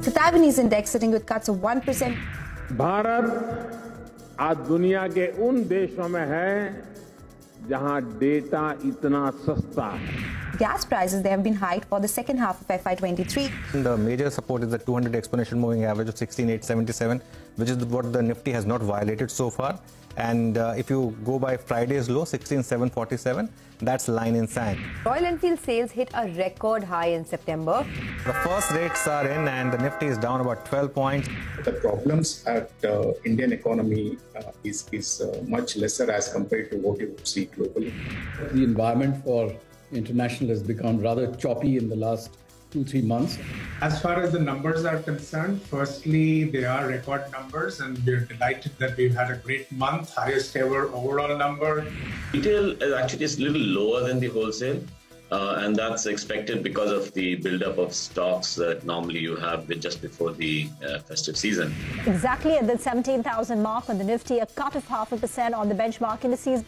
The Taiwanese index sitting with cuts of 1%. Bharat आज दुनिया के उन देशों में है जहां डेटा इतना सस्ता है. Gas prices, they have been hiked for the second half of FY23. The major support is the 200 exponential moving average of 16,877, which is what the Nifty has not violated so far. And if you go by Friday's low, 16,747, that's line in sand. Royal Enfield sales hit a record high in September. The first rates are in and the Nifty is down about 12 points. The problems at Indian economy is much lesser as compared to what you would see globally. The environment for international has become rather choppy in the last 2-3 months. As far as the numbers are concerned, firstly, they are record numbers and we're delighted that we've had a great month, highest ever overall number. Retail is actually a little lower than the wholesale and that's expected because of the buildup of stocks that normally you have just before the festive season. Exactly at the 17,000 mark on the Nifty, a cut of 0.5% on the benchmark indices.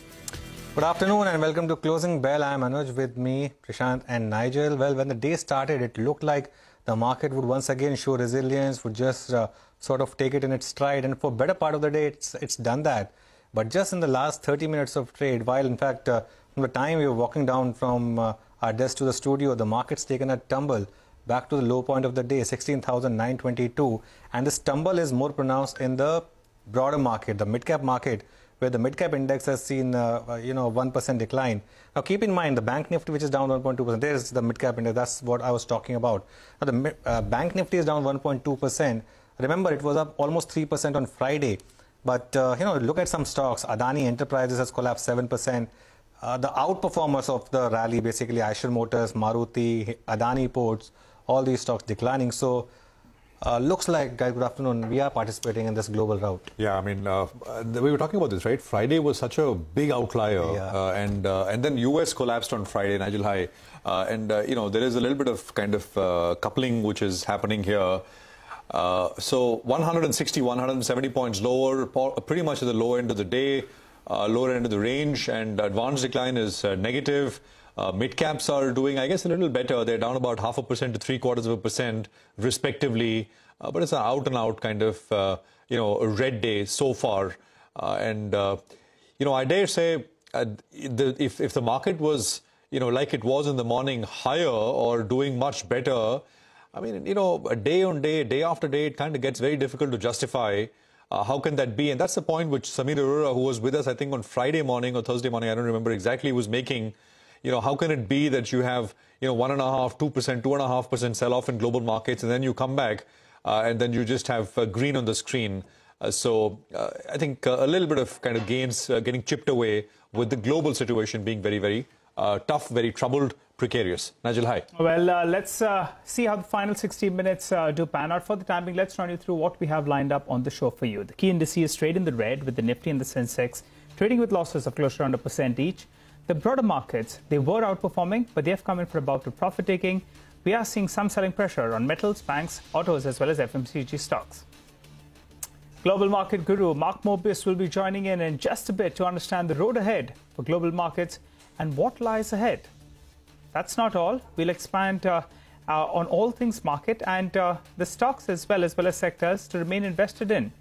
Good afternoon and welcome to Closing Bell. I am Anuj, with me, Prashant and Nigel. Well, when the day started, it looked like the market would once again show resilience, would just sort of take it in its stride. And for better part of the day, it's done that. But just in the last 30 minutes of trade, while in fact, from the time we were walking down from our desk to the studio, the market's taken a tumble back to the low point of the day, 16,922. And this tumble is more pronounced in the broader market, the mid-cap market, where the mid-cap index has seen, 1% decline. Now, keep in mind, the Bank Nifty, which is down 1.2%, there is the mid-cap index. That's what I was talking about. Now, the Bank Nifty is down 1.2%. Remember, it was up almost 3% on Friday. But, look at some stocks. Adani Enterprises has collapsed 7%. The outperformers of the rally, basically, Eicher Motors, Maruti, Adani Ports, all these stocks declining. So, looks like, guys, good afternoon, we are participating in this global rout. Yeah, I mean, we were talking about this, right? Friday was such a big outlier, yeah. And then US collapsed on Friday, Nigel High. There is a little bit of kind of coupling which is happening here. So 160, 170 points lower, pretty much at the low end of the day, lower end of the range, and advanced decline is negative. Mid-caps are doing, I guess, a little better. They're down about 0.5% to 0.75%, respectively. But it's an out-and-out kind of, a red day so far. I dare say, if the market was, like it was in the morning, higher or doing much better, I mean, a day on day, day after day, it kind of gets very difficult to justify. How can that be? And that's the point which Samir Arora, who was with us, I think, on Friday morning or Thursday morning, I don't remember exactly, was making. How can it be that you have, 1.5%, 2%, 2.5% sell-off in global markets, and then you come back and then you just have green on the screen? So I think a little bit of kind of gains getting chipped away with the global situation being very, very tough, very troubled, precarious. Nigel, hi. Well, let's see how the final 60 minutes do pan out. For the time being, let's run you through what we have lined up on the show for you. The key indices trade in the red, with the Nifty and the Sensex trading with losses of close to around 1% each. The broader markets, they were outperforming, but they have come in for a bout of profit-taking. We are seeing some selling pressure on metals, banks, autos, as well as FMCG stocks. Global market guru Mark Mobius will be joining in just a bit to understand the road ahead for global markets and what lies ahead. That's not all. We'll expand on all things market and the stocks as well as sectors to remain invested in.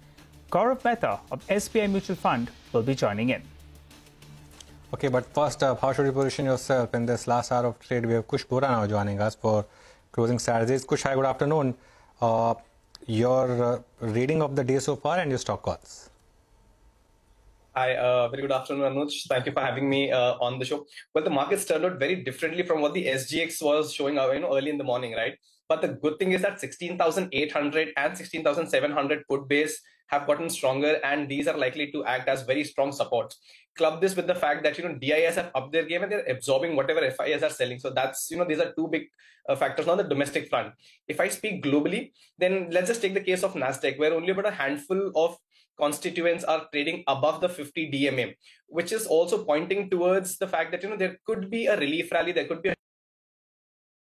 Gaurav Mehta of SBI Mutual Fund will be joining in. Okay, but first up, how should you position yourself in this last hour of trade? We have Kush Bora now joining us for closing strategies. Kush, hi, good afternoon. Your reading of the day so far and your stock calls. Hi, very good afternoon, Anuj. Thank you for having me on the show. Well, the markets turned out very differently from what the SGX was showing out, early in the morning, right? But the good thing is that 16,800 and 16,700 put base have gotten stronger, and these are likely to act as very strong supports. Club this with the fact that DIS have upped their game and they're absorbing whatever FIs are selling. So that's these are two big factors on the domestic front. If I speak globally, then let's just take the case of Nasdaq, where only about a handful of constituents are trading above the 50 DMA, which is also pointing towards the fact that there could be a relief rally, there could be a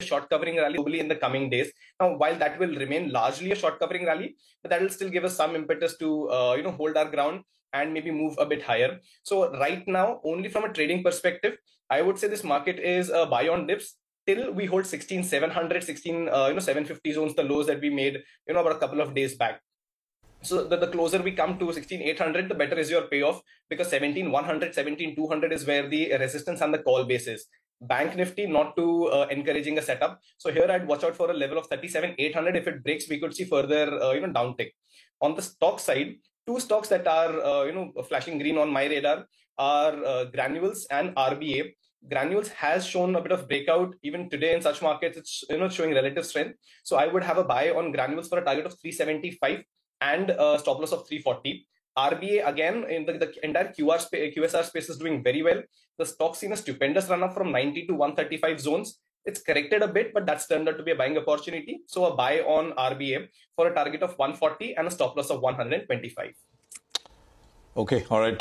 short covering rally globally in the coming days. Now, while that will remain largely a short covering rally, but that will still give us some impetus to hold our ground and maybe move a bit higher. So right now, only from a trading perspective, I would say this market is a buy on dips. till we hold 16,700, 750 zones, the lows that we made, about a couple of days back. So the closer we come to 16,800, the better is your payoff, because 17,100, 17,200 is where the resistance and the call base is. Bank Nifty, not too encouraging a setup. So here I'd watch out for a level of 37,800. If it breaks, we could see further, downtick. On the stock side, two stocks that are, flashing green on my radar are Granules and RBA. Granules has shown a bit of breakout even today in such markets. It's showing relative strength. So I would have a buy on Granules for a target of 375 and a stop loss of 340. RBA, again, in the entire QSR space is doing very well. The stock's seen a stupendous run up from 90 to 135 zones. It's corrected a bit, but that's turned out to be a buying opportunity. So a buy on RBA for a target of 140 and a stop loss of 125. Okay, all right.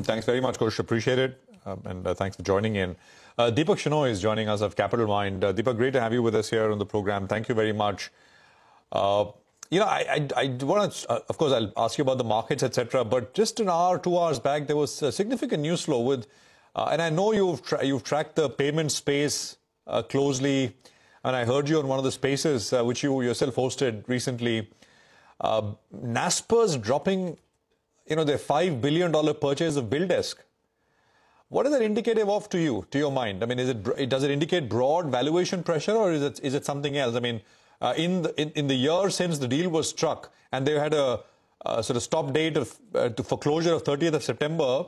Thanks very much, Coach. Appreciate it. And thanks for joining in. Deepak Shenoy is joining us of Capital Mind. Deepak, great to have you with us here on the program. Thank you very much. I want to, of course, I'll ask you about the markets, etc. But just an hour, 2 hours back, there was a significant news flow with, and I know you've tracked the payment space closely, and I heard you on one of the spaces which you yourself hosted recently. Naspers dropping, their $5 billion purchase of BillDesk. What is that indicative of to you, to your mind? I mean, does it indicate broad valuation pressure, or is it something else? I mean, in the year since the deal was struck, and they had a sort of stop date for closure of 30th of September,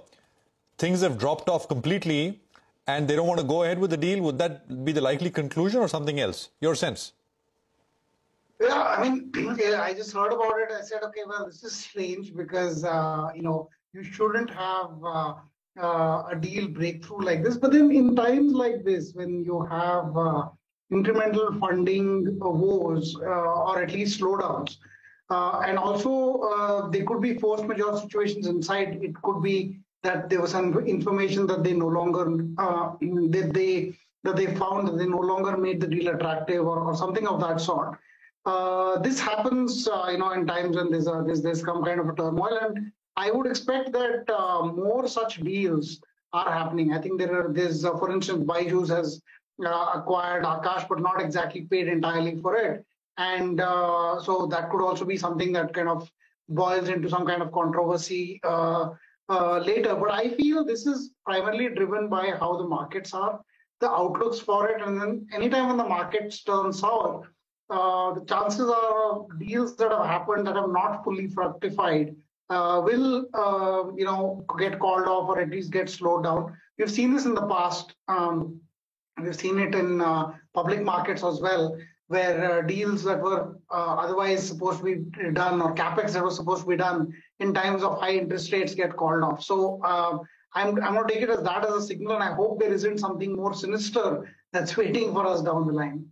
things have dropped off completely, and they don't want to go ahead with the deal. Would that be the likely conclusion, or something else? Your sense? Yeah, I mean, I just heard about it. I said, okay, well, this is strange because you shouldn't have a deal breakthrough like this. But then in times like this, when you have incremental funding woes or at least slowdowns, and also there could be force majeure situations inside. It could be that there was some information that they no longer that they found that they no longer made the deal attractive or something of that sort. This happens, in times when there's some kind of a turmoil, and I would expect that more such deals are happening. I think there's for instance, Byju's has acquired Akash, but not exactly paid entirely for it, and so that could also be something that kind of boils into some kind of controversy later. But I feel this is primarily driven by how the markets are, the outlooks for it, and then anytime when the markets turn sour, the chances are deals that have happened that have not fully fructified will get called off or at least get slowed down. We've seen this in the past. We've seen it in public markets as well, where deals that were otherwise supposed to be done, or capex that was supposed to be done in times of high interest rates, get called off. So I'm going to take it as that as a signal, and I hope there isn't something more sinister that's waiting for us down the line.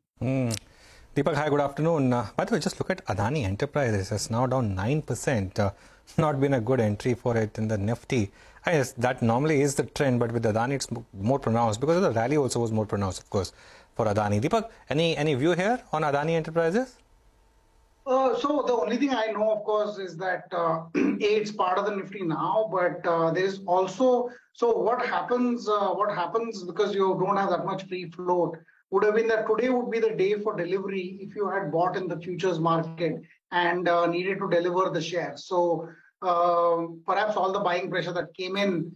Deepak, hi, good afternoon. By the way, just look at Adani Enterprises. It's now down 9%. Not been a good entry for it in the Nifty. I guess that normally is the trend, but with Adani, it's more pronounced because the rally also was more pronounced, of course, for Adani. Deepak, any view here on Adani Enterprises? So the only thing I know, of course, is that it's part of the Nifty now, but there is also, so what happens because you don't have that much free float would have been that today would be the day for delivery if you had bought in the futures market and needed to deliver the shares. So perhaps all the buying pressure that came in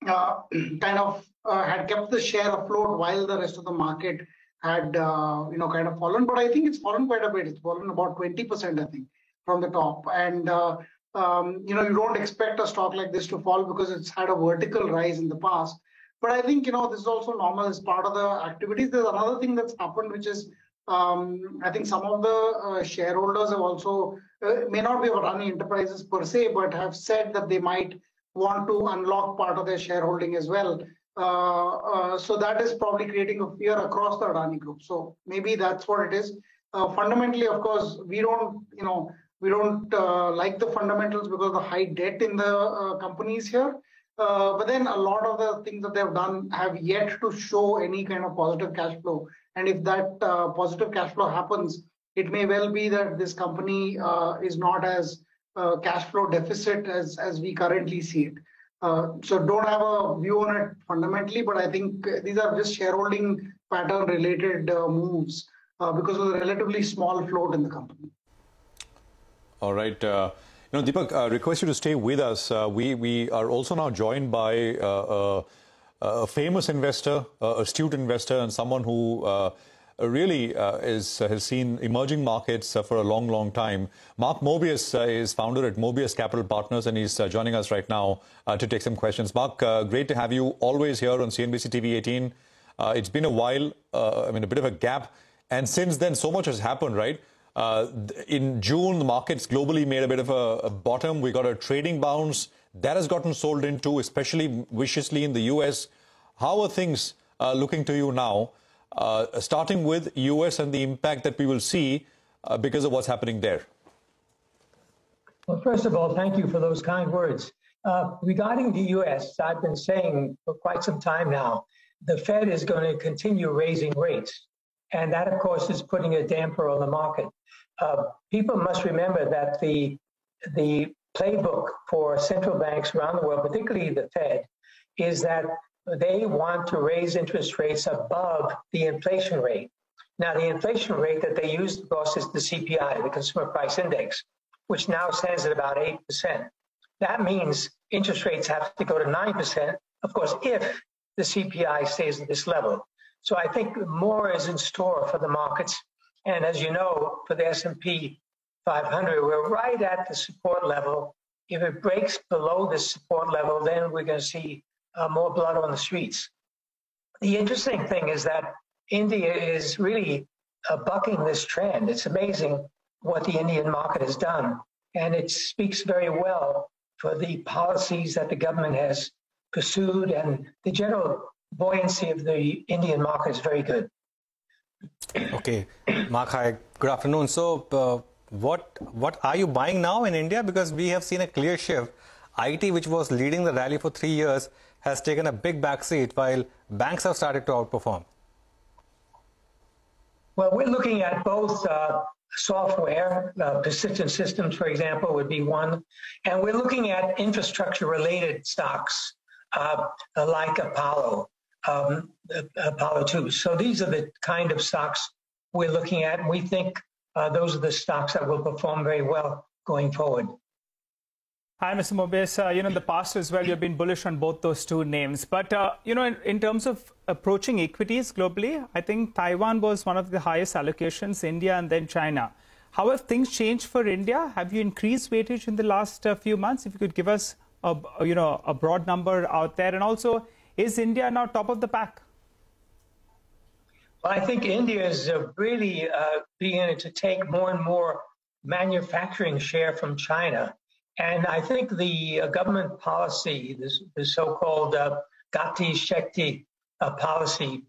kind of had kept the share afloat while the rest of the market had kind of fallen. But I think it's fallen quite a bit. It's fallen about 20%, I think, from the top. And you don't expect a stock like this to fall because it's had a vertical rise in the past. But I think, this is also normal as part of the activities. There's another thing that's happened, which is I think some of the shareholders have also, may not be Adani Enterprises per se, but have said that they might want to unlock part of their shareholding as well. So that is probably creating a fear across the Adani group. So maybe that's what it is. Fundamentally, of course, we don't like the fundamentals because of the high debt in the companies here. But then a lot of the things that they've done have yet to show any kind of positive cash flow. And if that positive cash flow happens, it may well be that this company is not as cash flow deficit as we currently see it. So don't have a view on it fundamentally, but I think these are just shareholding pattern-related moves because of the relatively small float in the company. All right. Deepak, request you to stay with us. We are also now joined by a famous investor, astute investor, and someone who really has seen emerging markets for a long, long time. Mark Mobius is founder at Mobius Capital Partners, and he's joining us right now to take some questions. Mark, great to have you always here on CNBC-TV18. It's been a while, a bit of a gap. And since then, so much has happened, right? In June, the markets globally made a bit of a bottom. We got a trading bounce. That has gotten sold into, especially viciously in the US. How are things looking to you now? Starting with US and the impact that we will see because of what's happening there. Well, first of all, thank you for those kind words. Regarding the US, I've been saying for quite some time now, the Fed is going to continue raising rates. And that, of course, is putting a damper on the market. People must remember that the playbook for central banks around the world, particularly the Fed, is that they want to raise interest rates above the inflation rate. Now, the inflation rate that they use, of course, is the CPI, the Consumer Price Index, which now stands at about 8%. That means interest rates have to go to 9%, of course, if the CPI stays at this level. So I think more is in store for the markets. And as you know, for the S&P 500, we're right at the support level. If it breaks below this support level, then we're going to see more blood on the streets. The interesting thing is that India is really bucking this trend. It's amazing what the Indian market has done. And it speaks very well for the policies that the government has pursued, and the general buoyancy of the Indian market is very good. Okay, Mark, hi, good afternoon. So what are you buying now in India? Because we have seen a clear shift. IT, which was leading the rally for 3 years, has taken a big backseat while banks have started to outperform. Well, we're looking at both software, persistent systems, for example, would be one. And we're looking at infrastructure-related stocks like Apollo 2. So these are the kind of stocks we're looking at. And we think those are the stocks that will perform very well going forward. Hi, Mr. Mobius. In the past as well, you've been bullish on both those two names. But, in terms of approaching equities globally, I think Taiwan was one of the highest allocations, India and then China. How have things changed for India? Have you increased weightage in the last few months? If you could give us a broad number out there. And also, is India now top of the pack? Well, I think India is really beginning to take more and more manufacturing share from China. And I think the government policy, the so-called Gati Shakti policy,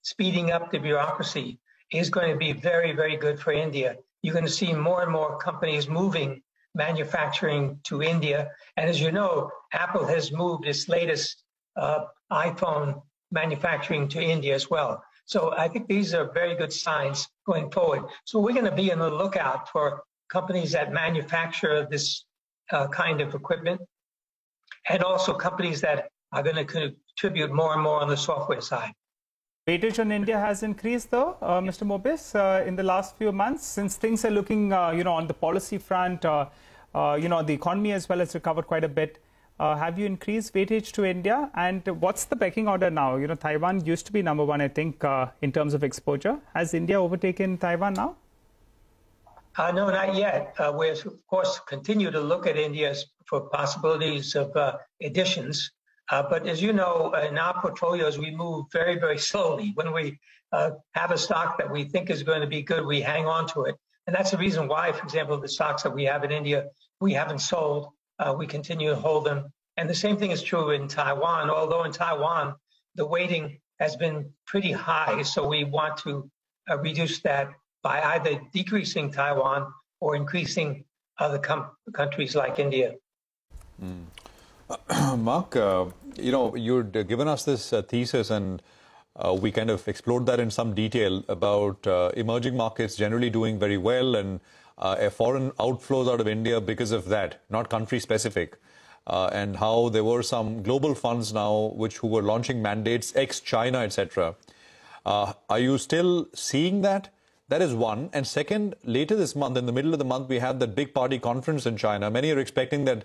speeding up the bureaucracy is going to be very, very good for India. You're going to see more and more companies moving manufacturing to India. And as you know, Apple has moved its latest iPhone manufacturing to India as well. So I think these are very good signs going forward. So we're going to be on the lookout for companies that manufacture this kind of equipment, and also companies that are going to contribute more and more on the software side. Weightage on India has increased, though, Mr. Mobius, in the last few months, since things are looking, on the policy front, the economy as well has recovered quite a bit. Have you increased weightage to India? And what's the pecking order now? Taiwan used to be number one, I think, in terms of exposure. Has India overtaken Taiwan now? No, not yet. We, of course, continue to look at India for possibilities of additions. But as you know, in our portfolios, we move very, very slowly. When we have a stock that we think is going to be good, we hang on to it. And that's the reason why, for example, the stocks that we have in India, we haven't sold. We continue to hold them. And the same thing is true in Taiwan, although in Taiwan, the weighting has been pretty high. So we want to reduce that by either decreasing Taiwan or increasing other countries like India. Mark, you'd given us this thesis, and we kind of explored that in some detail about emerging markets generally doing very well, and foreign outflows out of India because of that, not country specific. and how there were some global funds now who were launching mandates ex-China, etc. Are you still seeing that? That is one. And second, later this month, in the middle of the month, we have that big party conference in China. Many are expecting that,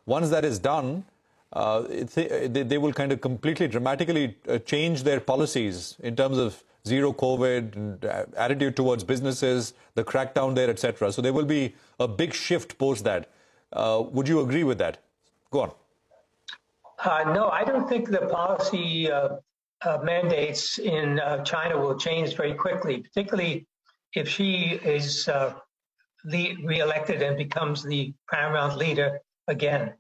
once that is done, they will kind of completely dramatically change their policies in terms of zero COVID and attitude towards businesses, the crackdown there, etc. So there will be a big shift post that. Would you agree with that? Go on. No, I don't think the policy mandates in China will change very quickly, particularly if she is re-elected and becomes the paramount leader again.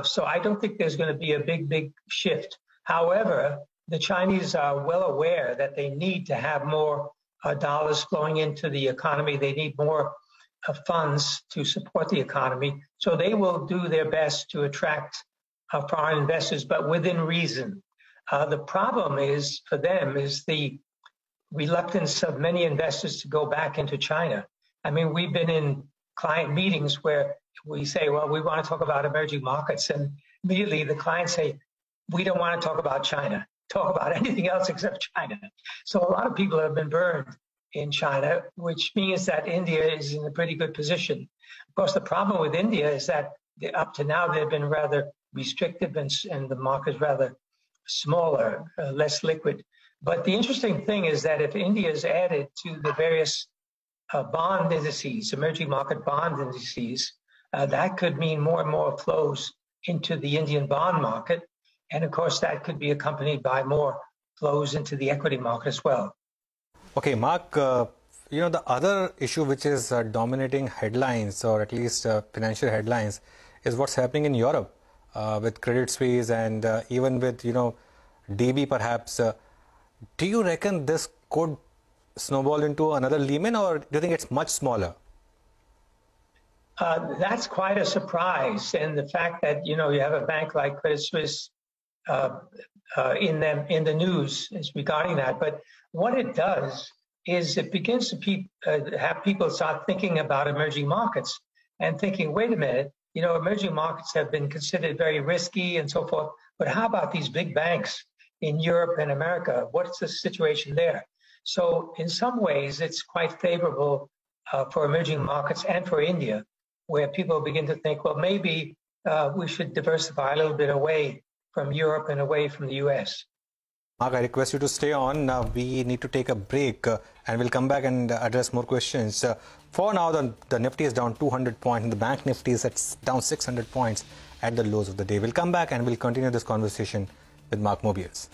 So I don't think there's going to be a big shift. However, the Chinese are well aware that they need to have more dollars flowing into the economy. They need more funds to support the economy. So they will do their best to attract foreign investors, but within reason. The problem is for them is the reluctance of many investors to go back into China. I mean, we've been in client meetings where we say, well, we want to talk about emerging markets. And immediately the clients say, we don't want to talk about China. Talk about anything else except China. So a lot of people have been burned in China, which means that India is in a pretty good position. Of course, the problem with India is that up to now they've been rather restrictive and the market is rather smaller, less liquid. But the interesting thing is that if India is added to the various bond indices, emerging market bond indices, that could mean more and more flows into the Indian bond market. And of course, that could be accompanied by more flows into the equity market as well. Okay, Mark, the other issue which is dominating headlines, or at least financial headlines, is what's happening in Europe with Credit Suisse and even with, DB perhaps. Do you reckon this could snowball into another Lehman, or do you think it's much smaller? That's quite a surprise. And the fact that, you have a bank like Credit Suisse in the news is regarding that. But what it does is it begins to have people start thinking about emerging markets and thinking, wait a minute, emerging markets have been considered very risky and so forth. But how about these big banks in Europe and America? What's the situation there? So in some ways, it's quite favorable for emerging markets and for India, where people begin to think, well, maybe we should diversify a little bit away from Europe and away from the US. Mark, I request you to stay on. Now we need to take a break and we'll come back and address more questions. For now, the Nifty is down 200 points and the Bank Nifty is down 600 points at the lows of the day. We'll come back and we'll continue this conversation with Mark Mobius.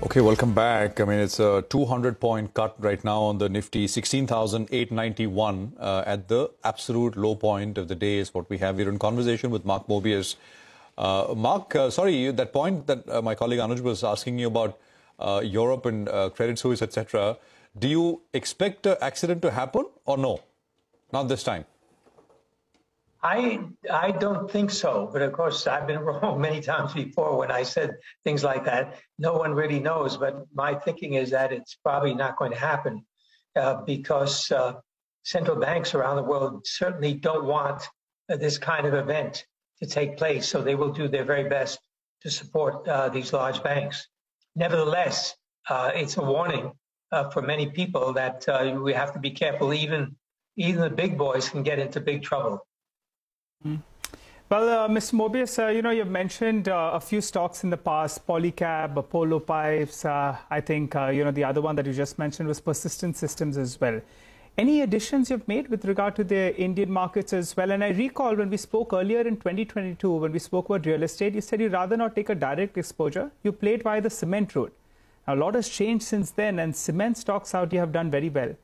Okay, welcome back. I mean, it's a 200-point cut right now on the Nifty, 16,891 at the absolute low point of the day is what we have. We're in conversation with Mark Mobius. Mark, sorry, that point that my colleague Anuj was asking you about Europe and Credit Suisse, etc. Do you expect an accident to happen or no? Not this time. I don't think so. But of course, I've been wrong many times before when I said things like that. No one really knows. But my thinking is that it's probably not going to happen because central banks around the world certainly don't want this kind of event to take place. So they will do their very best to support these large banks. Nevertheless, it's a warning for many people that we have to be careful. Even the big boys can get into big trouble. Well, Mr. Mobius, you've mentioned a few stocks in the past, Polycab, Apollo Pipes. I think, the other one that you just mentioned was Persistent Systems as well. Any additions you've made with regard to the Indian markets as well? And I recall when we spoke earlier in 2022, when we spoke about real estate, you said you'd rather not take a direct exposure. You played via the cement route. Now, a lot has changed since then, and cement stocks out here have done very well.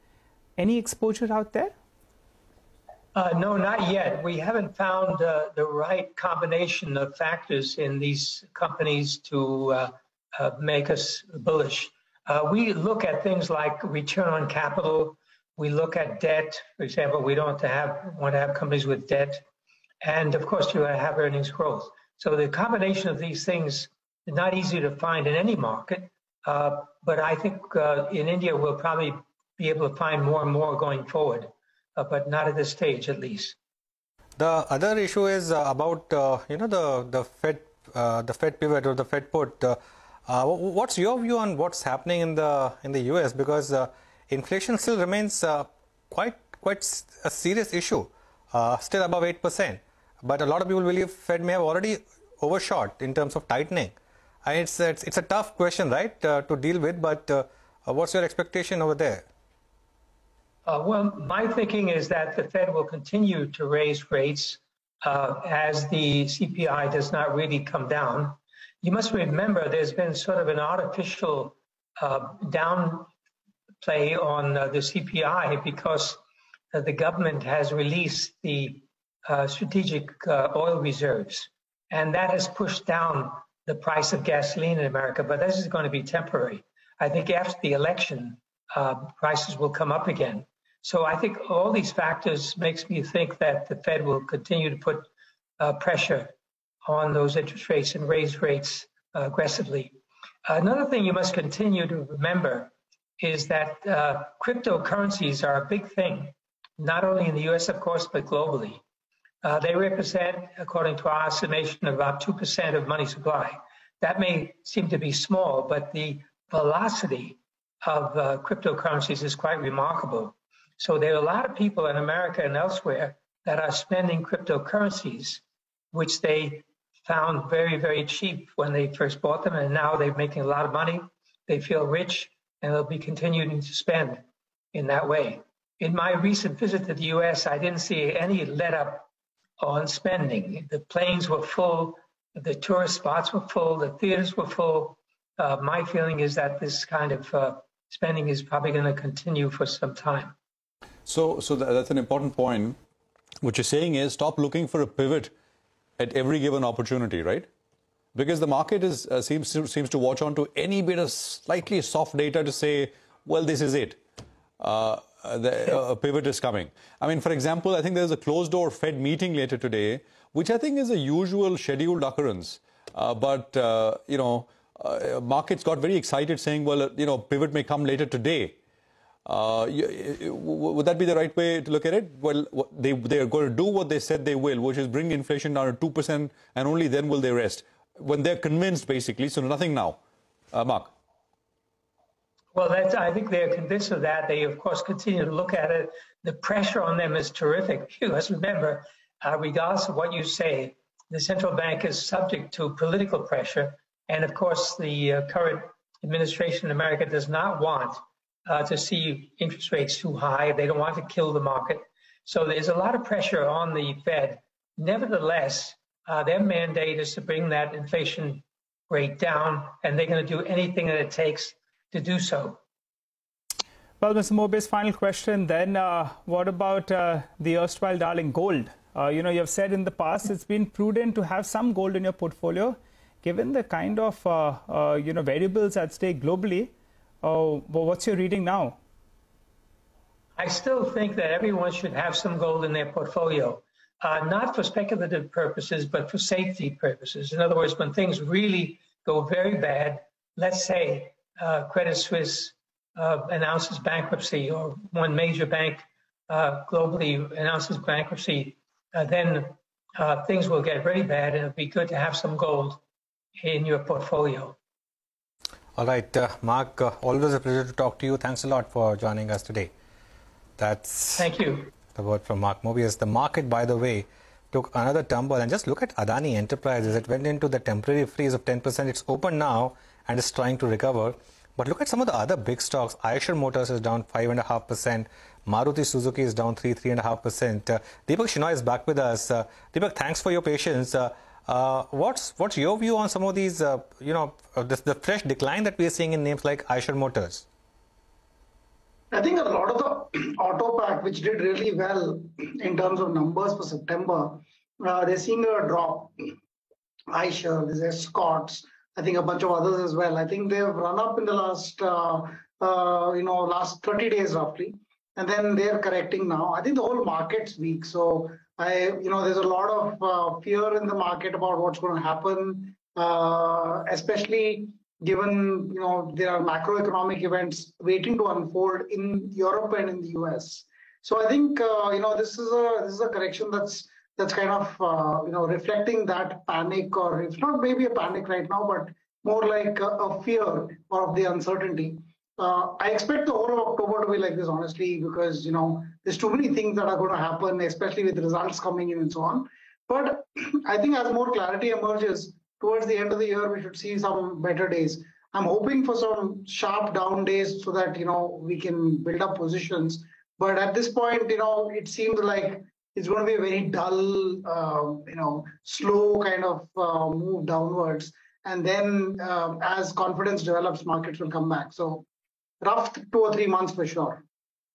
Any exposure out there? No, not yet. We haven't found the right combination of factors in these companies to make us bullish. We look at things like return on capital. We look at debt. For example, we don't want to have companies with debt. And of course, you have earnings growth. So the combination of these things is not easy to find in any market. But I think in India we'll probably be able to find more and more going forward, but not at this stage at least. The other issue is about the Fed pivot or the Fed put. What's your view on what's happening in the US, because inflation still remains quite a serious issue, still above 8%. But a lot of people believe Fed may have already overshot in terms of tightening. And it's a tough question, right, to deal with. But what's your expectation over there? Well, my thinking is that the Fed will continue to raise rates as the CPI does not really come down. You must remember there's been sort of an artificial downplay on the CPI because the government has released the strategic oil reserves, and that has pushed down the price of gasoline in America. But this is going to be temporary. I think after the election, prices will come up again. So I think all these factors makes me think that the Fed will continue to put pressure on those interest rates and raise rates aggressively. Another thing you must continue to remember is that cryptocurrencies are a big thing, not only in the US, of course, but globally. They represent, according to our estimation, about 2% of money supply. That may seem to be small, but the velocity of cryptocurrencies is quite remarkable. So there are a lot of people in America and elsewhere that are spending cryptocurrencies, which they found very, very cheap when they first bought them, and now they're making a lot of money. They feel rich, and they'll be continuing to spend in that way. In my recent visit to the U.S., I didn't see any let-up on spending. The planes were full, the tourist spots were full, the theaters were full. My feeling is that this kind of spending is probably going to continue for some time. So that's an important point. What you're saying is stop looking for a pivot at every given opportunity, right? Because the market seems to watch on to any bit of slightly soft data to say, well, this is it. A pivot is coming. I mean, for example, I think there's a closed-door Fed meeting later today, which I think is a usual scheduled occurrence. Markets got very excited saying, well, pivot may come later today. Would that be the right way to look at it? Well, they are going to do what they said they will, which is bring inflation down to 2%, and only then will they rest. When they're convinced, basically, so nothing now. Mark. Well, I think they're convinced of that. They, of course, continue to look at it. The pressure on them is terrific. You must remember, regardless of what you say, the central bank is subject to political pressure. And, of course, the current administration in America does not want to see interest rates too high. They don't want to kill the market. So there's a lot of pressure on the Fed. Nevertheless, their mandate is to bring that inflation rate down, and they're going to do anything that it takes to do so. Well, Mr. Mobius, final question then. What about the erstwhile darling gold? You have said in the past it's been prudent to have some gold in your portfolio, given the kind of variables at stake globally. What's your reading now? I still think that everyone should have some gold in their portfolio, not for speculative purposes, but for safety purposes. In other words, when things really go very bad, let's say Credit Suisse announces bankruptcy, or one major bank globally announces bankruptcy, then things will get very bad, and it'd be good to have some gold in your portfolio. All right, Mark, always a pleasure to talk to you. Thanks a lot for joining us today. Thank you. The word from Mark Mobius. The market, by the way, took another tumble. And just look at Adani Enterprises. It went into the temporary freeze of 10%. It's open now and is trying to recover. But look at some of the other big stocks. Eicher Motors is down 5.5%. Maruti Suzuki is down 3.5%. Deepak Shinoy is back with us. Deepak, thanks for your patience. What's your view on some of these, the fresh decline that we are seeing in names like Eicher Motors? I think a lot of the auto pack, which did really well in terms of numbers for September, they're seeing a drop. Eicher, there's Scott's, I think a bunch of others as well. I think they've run up in the last 30 days roughly, and then they're correcting now. I think the whole market's weak, so there's a lot of fear in the market about what's going to happen, especially given there are macroeconomic events waiting to unfold in Europe and in the US. So I think this is a correction that's kind of reflecting that panic, or if not maybe a panic right now, but more like a fear of the uncertainty. I expect the whole of October to be like this, honestly, because there's too many things that are going to happen, especially with results coming in and so on. But I think as more clarity emerges towards the end of the year, we should see some better days. I'm hoping for some sharp down days so that we can build up positions. But at this point, it seems like it's going to be a very dull, slow kind of move downwards. And then as confidence develops, markets will come back. So rough 2 or 3 months for sure.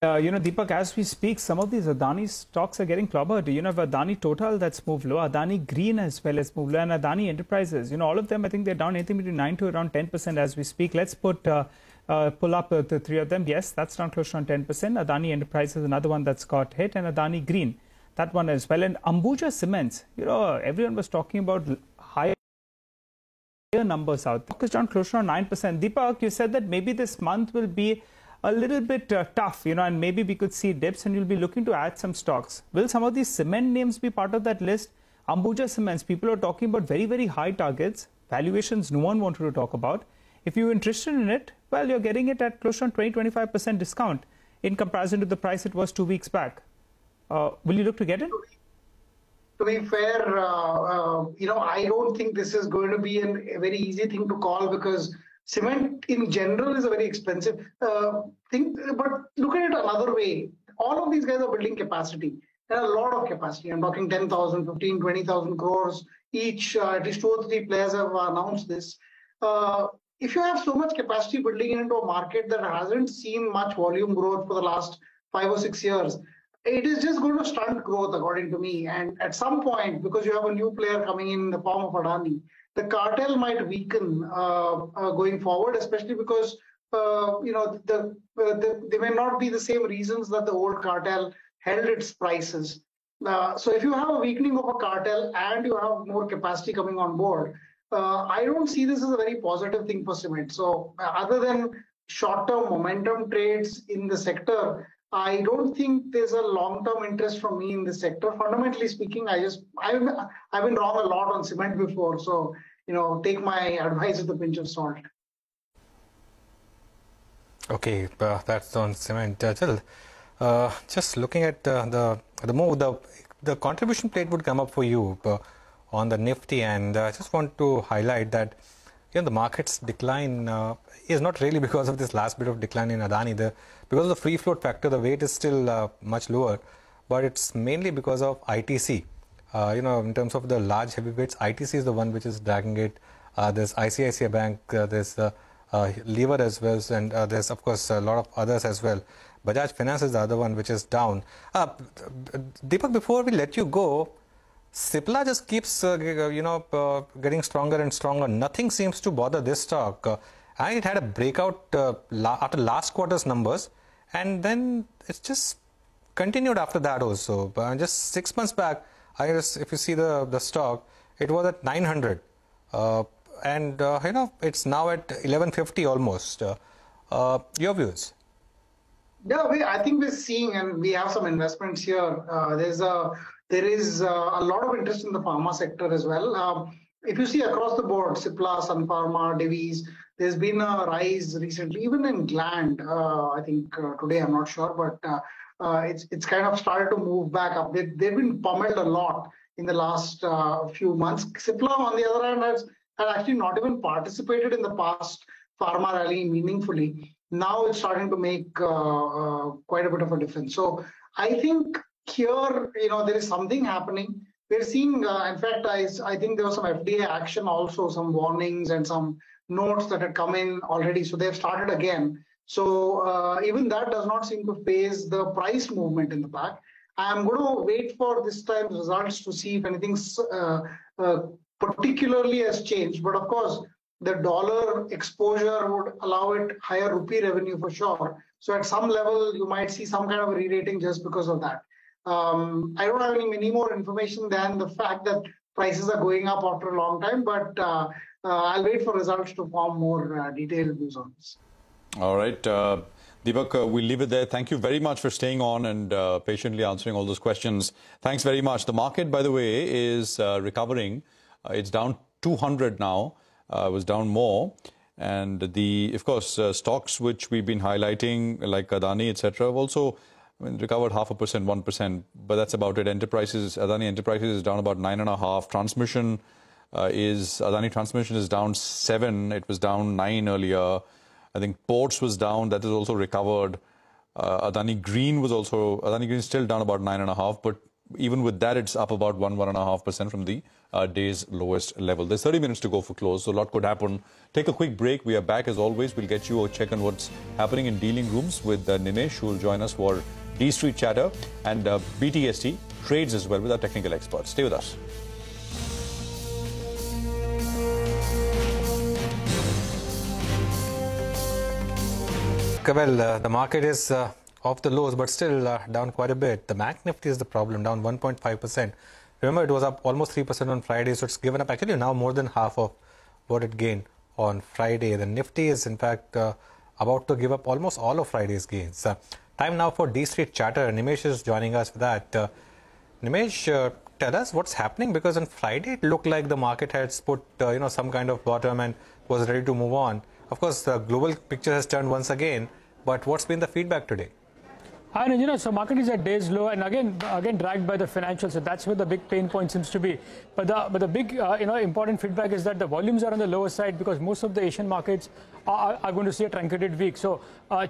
Deepak, as we speak, some of these Adani stocks are getting clobbered. You have Adani Total that's moved low, Adani Green as well as moved low, and Adani Enterprises. All of them, I think they're down anything between 9 to around 10% as we speak. Let's pull up the three of them. Yes, that's down close to around 10%. Adani Enterprises, another one that's got hit, and Adani Green, that one as well. And Ambuja Cements, everyone was talking about higher numbers out. It's down close to around 9%. Deepak, you said that maybe this month will be a little bit tough, and maybe we could see dips and you'll be looking to add some stocks. Will some of these cement names be part of that list? Ambuja Cements, people are talking about very, very high targets, valuations no one wanted to talk about. If you're interested in it, well, you're getting it at close to 20-25% discount in comparison to the price it was 2 weeks back. Will you look to get it? To be fair, I don't think this is going to be a very easy thing to call, because cement in general is a very expensive thing. But look at it another way. All of these guys are building capacity. There are a lot of capacity. I'm talking 10,000, 15, 20,000 crores each. At least 2 or 3 players have announced this. If you have so much capacity building into a market that hasn't seen much volume growth for the last 5 or 6 years, it is just going to stunt growth, according to me. And at some point, because you have a new player coming in the form of Adani, the cartel might weaken going forward, especially because they may not be the same reasons that the old cartel held its prices. So if you have a weakening of a cartel and you have more capacity coming on board, I don't see this as a very positive thing for cement. So other than short-term momentum trades in the sector, I don't think there's a long-term interest from me in this sector. Fundamentally speaking, I've been wrong a lot on cement before. So, take my advice with a pinch of salt. Okay, that's on cement. Just looking at the contribution plate would come up for you on the Nifty, and I just want to highlight that the market's decline is not really because of this last bit of decline in Adani. Because of the free float factor, the weight is still much lower, but it's mainly because of ITC. In terms of the large heavyweights, ITC is the one which is dragging it. There's ICICI Bank, there's Lever as well, and there's of course a lot of others as well. Bajaj Finance is the other one which is down. Deepak, before we let you go, Cipla just keeps getting stronger and stronger. Nothing seems to bother this stock. And it had a breakout after last quarter's numbers, and then it's just continued after that also. Just 6 months back, I guess if you see the stock, it was at 900, and it's now at 1150 almost. Your views? Yeah, I think we're seeing, and we have some investments here. There is a lot of interest in the pharma sector as well. If you see across the board, Cipla, Sun Pharma, Divi's, there's been a rise recently, even in Gland. I think today, I'm not sure, but it's kind of started to move back up. They've been pummeled a lot in the last few months. Cipla, on the other hand, had actually not even participated in the past pharma rally meaningfully. Now it's starting to make quite a bit of a difference. So I think here, there is something happening. We're seeing, in fact, I think there was some FDA action also, some warnings and some notes that had come in already. So they've started again. So even that does not seem to phase the price movement in the back. I'm going to wait for this time's results to see if anything particularly has changed. But of course, the dollar exposure would allow it higher rupee revenue for sure. So at some level, you might see some kind of a re-rating just because of that. I don't have any more information than the fact that prices are going up after a long time, but I'll wait for results to form more detailed views on this. All right. Deepak, we'll leave it there. Thank you very much for staying on and patiently answering all those questions. Thanks very much. The market, by the way, is recovering. It's down 200 now. It was down more. And of course, stocks which we've been highlighting, like Adani, etc., have also recovered 0.5%, 1%. But that's about it. Adani Enterprises is down about 9.5%. Adani Transmission is down 7%. It was down 9% earlier. I think Ports was down. That is also recovered. Adani Green is still down about 9.5%. But even with that, it's up about 1.5% from the day's lowest level. There's 30 minutes to go for close, so a lot could happen. Take a quick break. We are back as always. We'll get you a check on what's happening in dealing rooms with Nimesh, who will join us for D Street Chatter, and BTST trades as well with our technical experts. Stay with us. Well, the market is off the lows, but still down quite a bit. The Bank Nifty is the problem, down 1.5%. Remember, it was up almost 3% on Friday, so it's given up actually now more than half of what it gained on Friday. The Nifty is, in fact, about to give up almost all of Friday's gains. Time now for D Street Chatter. Nimesh is joining us for that. Nimesh, tell us what's happening, because on Friday it looked like the market had put some kind of bottom and was ready to move on. Of course, the global picture has turned once again, but what's been the feedback today? And so market is at day's low, and again dragged by the financials. So that's where the big pain point seems to be. But the big important feedback is that the volumes are on the lower side, because most of the Asian markets are going to see a truncated week. So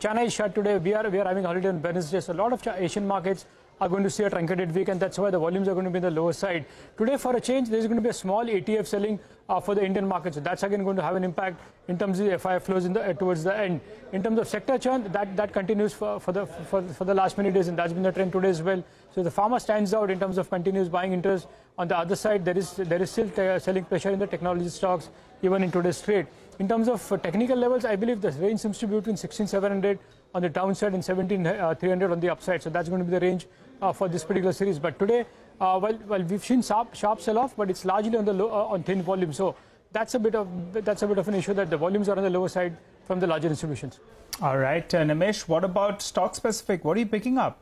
China is shut today. We are having a holiday on Wednesday. So a lot of Asian markets are going to see a truncated week, and that's why the volumes are going to be on the lower side. Today, for a change, there's going to be a small ETF selling for the Indian market. So that's again going to have an impact in terms of the FI flows towards the end. In terms of sector churn, that continues for the last many days, and that's been the trend today as well. So the pharma stands out in terms of continuous buying interest. On the other side, there is still selling pressure in the technology stocks, even in today's trade. In terms of technical levels, I believe the range seems to be between 16,700 on the downside and 17,300 on the upside. So that's going to be the range for this particular series. But today, well, we've seen sharp sell-off, but it's largely on the on thin volume. So that's a bit of an issue, that the volumes are on the lower side from the larger institutions. All right, Nimesh, what about stock specific? What are you picking up?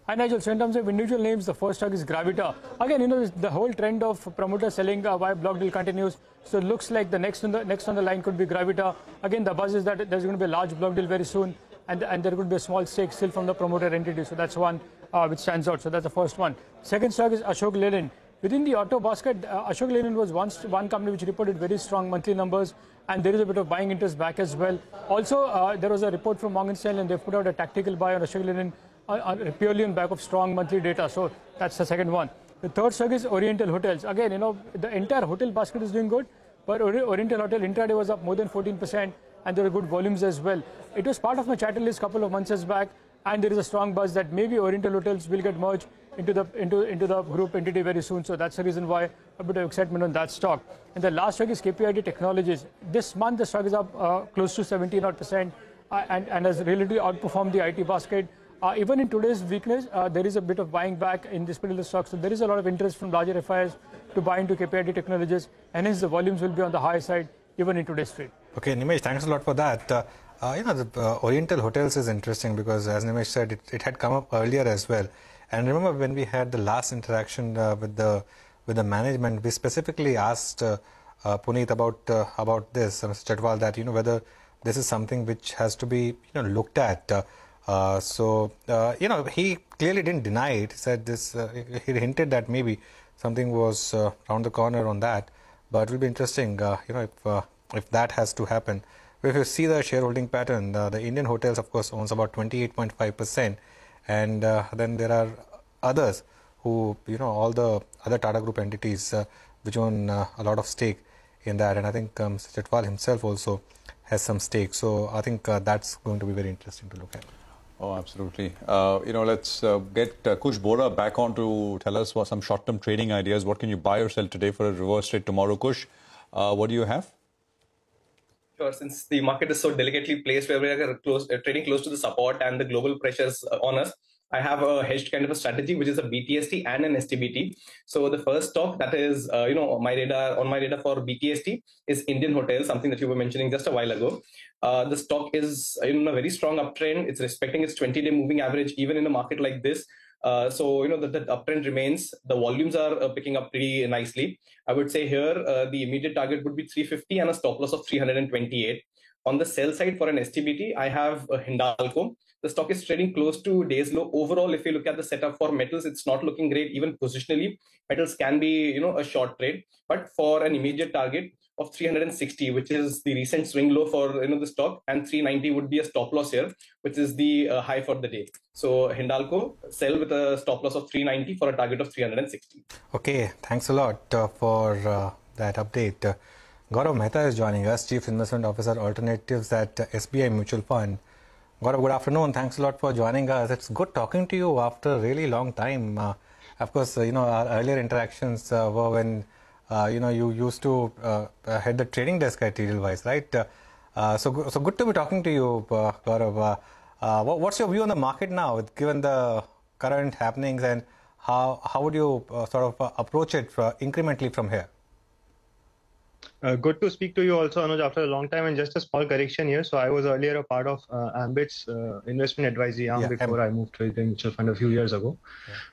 Hi Nigel, so in terms of individual names, the first stock is Gravita. Again, the whole trend of promoter selling via block deal continues. So it looks like the next on the line could be Gravita. Again, the buzz is that there's going to be a large block deal very soon, and there could be a small stake still from the promoter entity. So that's one which stands out. So that's the first one. Second stock is Ashok Leyland. Within the auto basket, Ashok Leyland was once one company which reported very strong monthly numbers, and there is a bit of buying interest back as well. Also, there was a report from Morgan Stanley, and they've put out a tactical buy on Ashok Leyland purely on back of strong monthly data. So that's the second one. The third stock is Oriental Hotels. Again, the entire hotel basket is doing good, but Oriental Hotel intraday was up more than 14%, and there are good volumes as well. It was part of my chatter list a couple of months back, and there is a strong buzz that maybe Oriental Hotels will get merged into the group entity very soon. So that's the reason why a bit of excitement on that stock. And the last stock is Kpid Technologies. This month the stock is up close to 17% and has really outperformed the IT basket. Even in today's weakness, there is a bit of buying back in this particular stock. So there is a lot of interest from larger FIs to buy into Kpid Technologies, and hence the volumes will be on the high side even in today's trade. Okay, Nimesh, thanks a lot for that. The Oriental Hotels is interesting because, as Nimesh said, it had come up earlier as well. And remember when we had the last interaction with the management, we specifically asked Puneet about this, Mr. Chatwal, that whether this is something which has to be looked at. He clearly didn't deny it. He said this. He hinted that maybe something was around the corner on that. But it will be interesting, if that has to happen. If you see the shareholding pattern, the Indian Hotels, of course, owns about 28.5%, and then there are others who, all the other Tata Group entities which own a lot of stake in that, and I think Mr. Chatwal himself also has some stake. So I think that's going to be very interesting to look at. Oh, absolutely. Let's get Kush Bora back on to tell us what some short-term trading ideas. What can you buy or sell today for a reverse trade tomorrow, Kush? What do you have? Sure. Since the market is so delicately placed, where we are trading close to the support and the global pressures on us, I have a hedged kind of a strategy, which is a BTST and an STBT. So the first stock that is, on my radar for BTST is Indian Hotels, something that you were mentioning just a while ago. The stock is in a very strong uptrend. It's respecting its 20-day moving average, even in a market like this. So the uptrend remains. The volumes are picking up pretty nicely. I would say here the immediate target would be 350 and a stop loss of 328. On the sell side for an STBT, I have Hindalco. The stock is trading close to days low. Overall, if you look at the setup for metals, it's not looking great. Even positionally, metals can be a short trade. But for an immediate target of 360, which is the recent swing low for the stock, and 390 would be a stop loss here, which is the high for the day. So Hindalco, sell with a stop loss of 390 for a target of 360. Okay, thanks a lot for that update. Gaurav Mehta is joining us, Chief Investment Officer Alternatives at SBI Mutual Fund. Gaurav, good afternoon. Thanks a lot for joining us. It's good talking to you after a really long time. Of course, our earlier interactions were when you used to head the trading desk at Edelweiss, right? So good to be talking to you, Gaurav. What's your view on the market now, given the current happenings, and how would you sort of approach it incrementally from here? Good to speak to you also, Anuj, after a long time. And just a small correction here. So I was earlier a part of Ambit's investment advisory arm before I moved to the mutual fund a few years ago.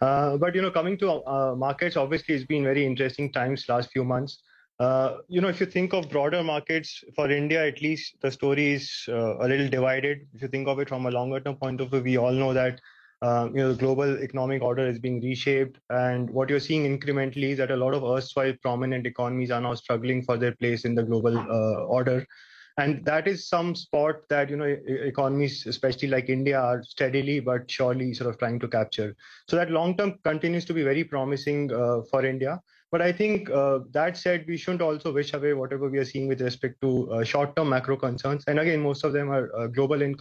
But, coming to markets, obviously, it's been very interesting times last few months. If you think of broader markets for India, at least the story is a little divided. If you think of it from a longer term point of view, we all know that the global economic order is being reshaped, and what you're seeing incrementally is that a lot of erstwhile prominent economies are now struggling for their place in the global order, and that is some spot that economies, especially like India, are steadily but surely sort of trying to capture. So that long term continues to be very promising for India. But I think that said, we shouldn't also wish away whatever we are seeing with respect to short-term macro concerns. And again, most of them are global in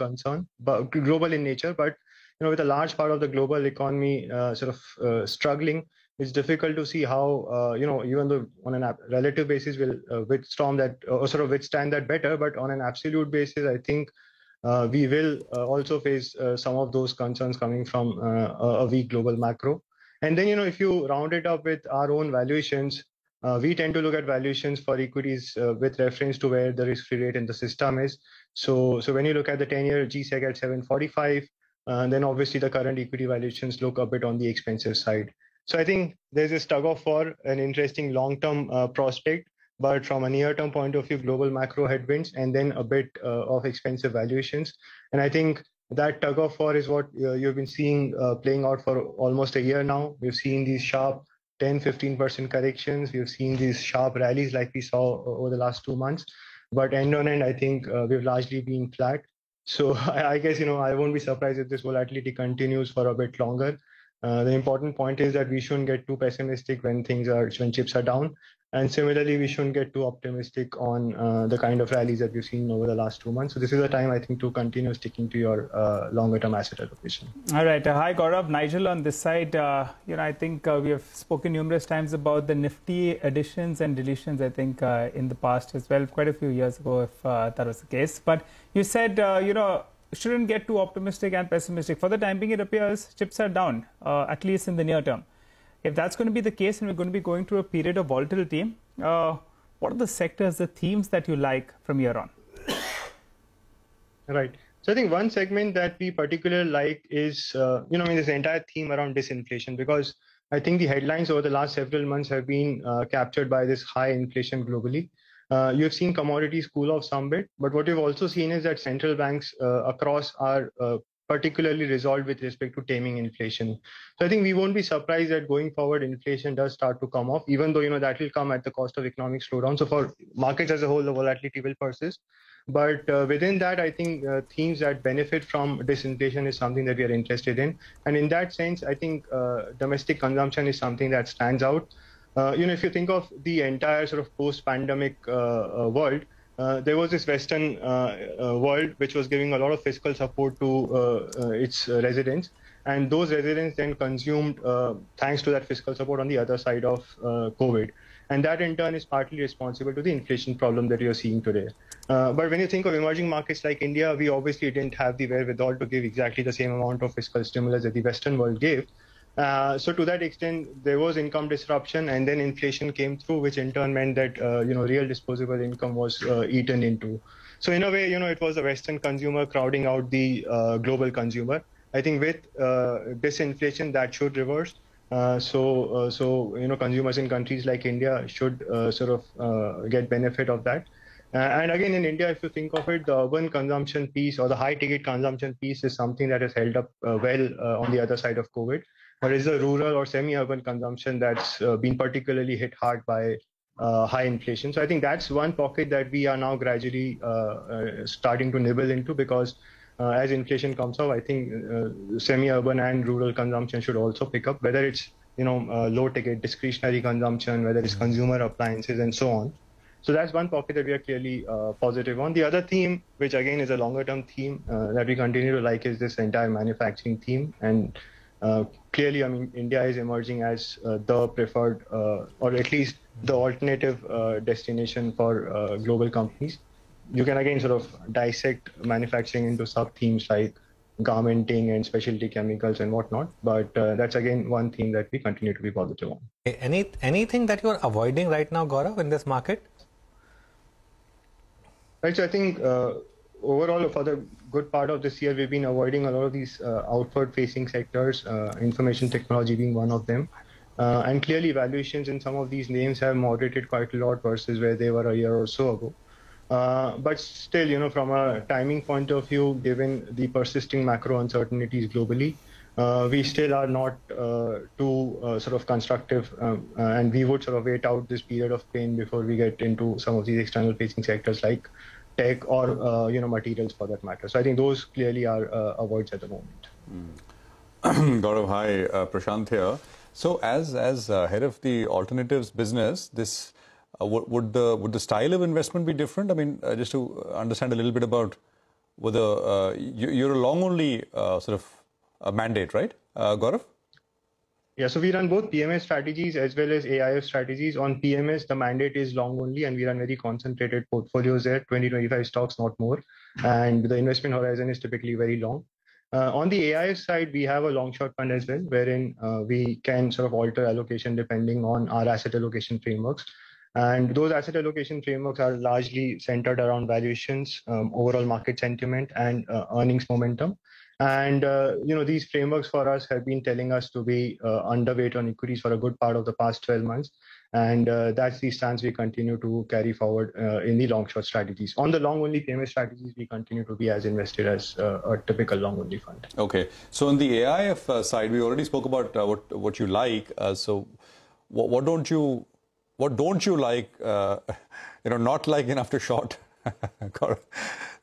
nature, but with a large part of the global economy struggling, it's difficult to see how, even though on a relative basis will withstand that better, but on an absolute basis, I think we will also face some of those concerns coming from a weak global macro. And then, if you round it up with our own valuations, we tend to look at valuations for equities with reference to where the risk-free rate in the system is. So when you look at the 10-year G-Sec at 745, then obviously the current equity valuations look a bit on the expensive side. So I think there's this tug of war, an interesting long-term prospect, but from a near-term point of view, global macro headwinds, and then a bit of expensive valuations. And I think that tug of war is what you've been seeing playing out for almost a year now. We've seen these sharp 10-15% corrections. We've seen these sharp rallies like we saw over the last 2 months. But end on end, I think we've largely been flat. So I guess, I won't be surprised if this volatility continues for a bit longer. The important point is that we shouldn't get too pessimistic when chips are down. And similarly, we shouldn't get too optimistic on the kind of rallies that we've seen over the last 2 months. So this is a time, I think, to continue sticking to your longer-term asset allocation. All right. Hi, Gaurav. Nigel on this side. I think we have spoken numerous times about the nifty additions and deletions, I think, in the past as well, quite a few years ago, if that was the case. But you said, shouldn't get too optimistic and pessimistic. For the time being, it appears chips are down, at least in the near term. If that's going to be the case and we're going to be going through a period of volatility, what are the sectors, the themes that you like from here on? Right. So I think one segment that we particularly like is, this entire theme around disinflation, because I think the headlines over the last several months have been captured by this high inflation globally. You've seen commodities cool off some bit, but what you've also seen is that central banks across are particularly resolved with respect to taming inflation. So I think we won't be surprised that going forward, inflation does start to come off, even though, that will come at the cost of economic slowdown. So for markets as a whole, the volatility will persist. But within that, I think themes that benefit from disinflation is something that we are interested in. And in that sense, I think domestic consumption is something that stands out. If you think of the entire sort of post-pandemic world, there was this Western world which was giving a lot of fiscal support to its residents. and those residents then consumed thanks to that fiscal support on the other side of COVID. And that in turn is partly responsible to the inflation problem that you're seeing today. But when you think of emerging markets like India, we obviously didn't have the wherewithal to give exactly the same amount of fiscal stimulus that the Western world gave. So to that extent, there was income disruption, and then inflation came through, which in turn meant that real disposable income was eaten into. So in a way, it was the Western consumer crowding out the global consumer. I think with disinflation, that should reverse. So consumers in countries like India should get benefit of that. And again, in India, if you think of it, the urban consumption piece or the high-ticket consumption piece is something that has held up well on the other side of COVID. But it's the rural or semi-urban consumption that's been particularly hit hard by high inflation. So I think that's one pocket that we are now gradually starting to nibble into, because as inflation comes up, I think semi-urban and rural consumption should also pick up, whether it's low-ticket discretionary consumption, whether it's consumer appliances and so on. So that's one pocket that we are clearly positive on. The other theme, which again is a longer-term theme that we continue to like, is this entire manufacturing theme. And clearly, I mean, India is emerging as the preferred, or at least the alternative destination for global companies. You can again sort of dissect manufacturing into sub-themes like garmenting and specialty chemicals and whatnot. But that's again one theme that we continue to be positive on. Anything that you're avoiding right now, Gaurav, in this market? Right, so I think overall for the good part of this year, we've been avoiding a lot of these outward-facing sectors, information technology being one of them. And clearly valuations in some of these names have moderated quite a lot versus where they were a year or so ago. But still, from a timing point of view, given the persisting macro uncertainties globally, we still are not too sort of constructive, and we would sort of wait out this period of pain before we get into some of these external-facing sectors like tech or materials for that matter. So I think those clearly are avoids at the moment. Gaurav, hi, Prashant here. So as head of the alternatives business, this would the style of investment be different? I mean, just to understand a little bit about whether you're a long only sort of a mandate, right, Gaurav? Yeah, so we run both PMS strategies as well as AIF strategies. On PMS, the mandate is long only, and we run very concentrated portfolios there, 20-25 stocks, not more. And the investment horizon is typically very long. On the AIF side, we have a long-short fund as well, wherein we can sort of alter allocation depending on our asset allocation frameworks. And those asset allocation frameworks are largely centered around valuations, overall market sentiment, and earnings momentum. And, these frameworks for us have been telling us to be underweight on equities for a good part of the past 12 months. And that's the stance we continue to carry forward in the long-short strategies. On the long-only PMS strategies, we continue to be as invested as a typical long-only fund. Okay. So on the AIF side, we already spoke about what you like. So what don't you like, not like enough to short?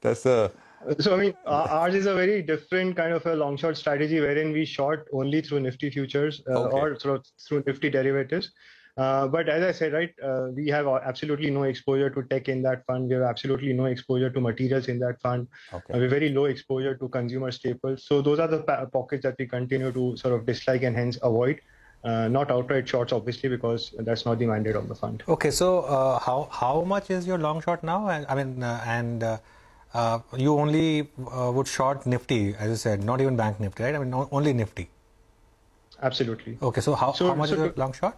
That's the... So, I mean, ours is a very different kind of a long-short strategy wherein we short only through Nifty futures or through Nifty derivatives. But as I said, right, we have absolutely no exposure to tech in that fund. We have absolutely no exposure to materials in that fund. We have very low exposure to consumer staples. So those are the pockets that we continue to sort of dislike and hence avoid. Not outright shorts, obviously, because that's not the mandate of the fund. Okay, so how much is your long short now? You only would short Nifty, as you said, not even Bank Nifty, right? I mean, only Nifty. Absolutely. Okay, so how much is your long short?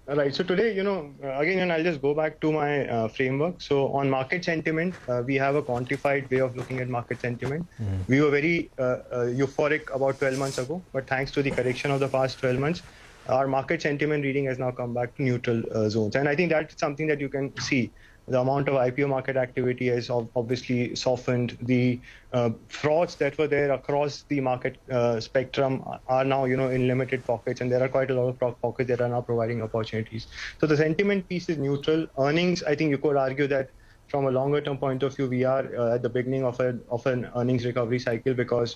Right. So today, again, I'll just go back to my framework. So on market sentiment, we have a quantified way of looking at market sentiment. We were very euphoric about 12 months ago, but thanks to the correction of the past 12 months, our market sentiment reading has now come back to neutral zones. And I think that's something that you can see. The amount of IPO market activity has obviously softened. The frauds that were there across the market spectrum are now, in limited pockets, and there are quite a lot of pockets that are now providing opportunities. So the sentiment piece is neutral. Earnings, I think you could argue that from a longer term point of view, we are at the beginning of an earnings recovery cycle, because